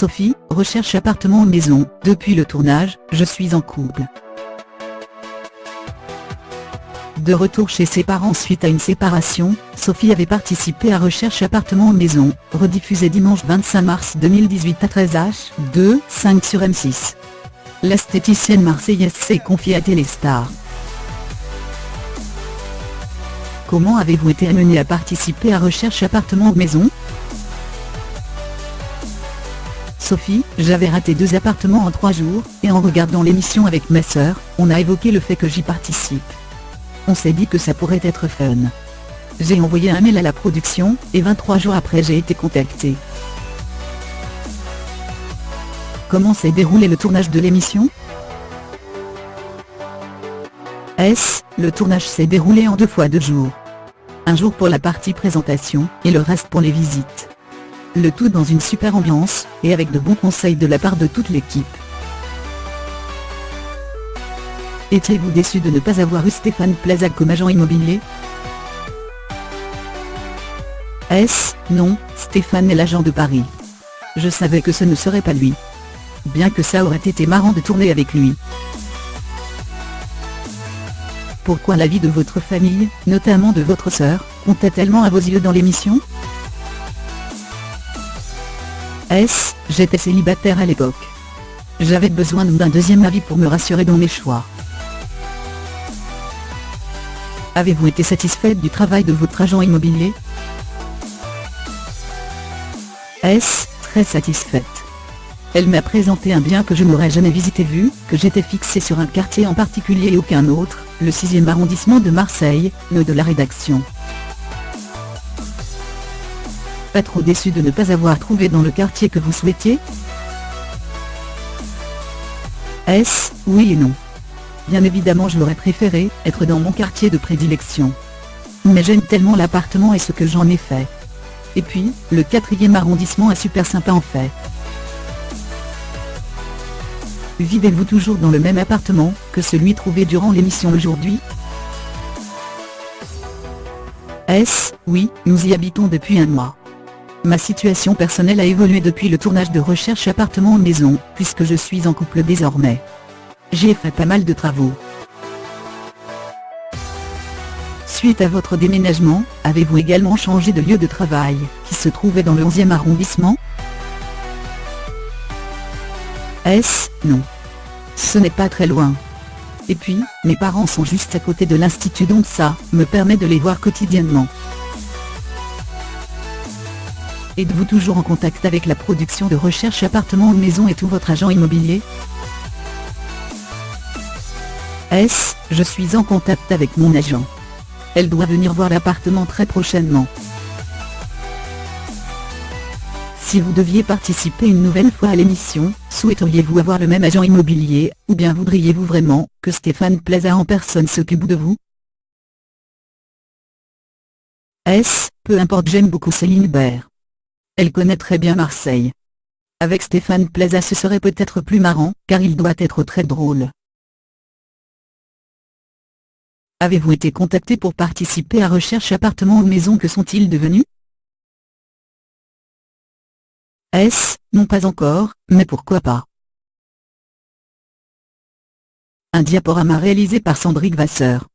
Sophie, recherche appartement ou maison. Depuis le tournage, je suis en couple. De retour chez ses parents suite à une séparation, Sophie avait participé à Recherche appartement ou maison, rediffusé dimanche 25 mars 2018 à 13h, 5 sur M6. L'esthéticienne marseillaise s'est confiée à Téléstar. Comment avez-vous été amené à participer à Recherche appartement ou maison? Sophie, j'avais raté 2 appartements en 3 jours, et en regardant l'émission avec ma sœur, on a évoqué le fait que j'y participe. On s'est dit que ça pourrait être fun. J'ai envoyé un mail à la production, et 23 jours après j'ai été contactée. Comment s'est déroulé le tournage de l'émission? Le tournage s'est déroulé en 2 fois 2 jours. Un jour pour la partie présentation, et le reste pour les visites. Le tout dans une super ambiance, et avec de bons conseils de la part de toute l'équipe. Étiez-vous déçu de ne pas avoir eu Stéphane Plaza comme agent immobilier? Non, Stéphane est l'agent de Paris. Je savais que ce ne serait pas lui. Bien que ça aurait été marrant de tourner avec lui. Pourquoi la vie de votre famille, notamment de votre sœur, comptait tellement à vos yeux dans l'émission? J'étais célibataire à l'époque. J'avais besoin d'un deuxième avis pour me rassurer dans mes choix. Avez-vous été satisfaite du travail de votre agent immobilier? Très satisfaite. Elle m'a présenté un bien que je n'aurais jamais visité vu que j'étais fixé sur un quartier en particulier et aucun autre, le 6e arrondissement de Marseille, nœud de la rédaction. Pas trop déçu de ne pas avoir trouvé dans le quartier que vous souhaitiez? Oui et non. Bien évidemment je l'aurais préféré, être dans mon quartier de prédilection. Mais j'aime tellement l'appartement et ce que j'en ai fait. Et puis, le 4e arrondissement est super sympa en fait. Vivez-vous toujours dans le même appartement que celui trouvé durant l'émission aujourd'hui? Oui, nous y habitons depuis 1 mois. Ma situation personnelle a évolué depuis le tournage de Recherche appartement ou maison, puisque je suis en couple désormais. J'ai fait pas mal de travaux. Suite à votre déménagement, avez-vous également changé de lieu de travail, qui se trouvait dans le 11e arrondissement? Non. Ce n'est pas très loin. Et puis, mes parents sont juste à côté de l'institut donc ça me permet de les voir quotidiennement. Êtes-vous toujours en contact avec la production de Recherche appartement ou maison et tout votre agent immobilier? Je suis en contact avec mon agent. Elle doit venir voir l'appartement très prochainement. Si vous deviez participer une nouvelle fois à l'émission, souhaiteriez-vous avoir le même agent immobilier, ou bien voudriez-vous vraiment que Stéphane Plaza en personne s'occupe de vous? Peu importe, j'aime beaucoup Céline Hubert. Elle connaît très bien Marseille. Avec Stéphane Plaza ce serait peut-être plus marrant, car il doit être très drôle. Avez-vous été contacté pour participer à Recherche appartement ou maison? Que sont-ils devenus? Non pas encore, mais pourquoi pas. Un diaporama réalisé par Sandrick Vasseur.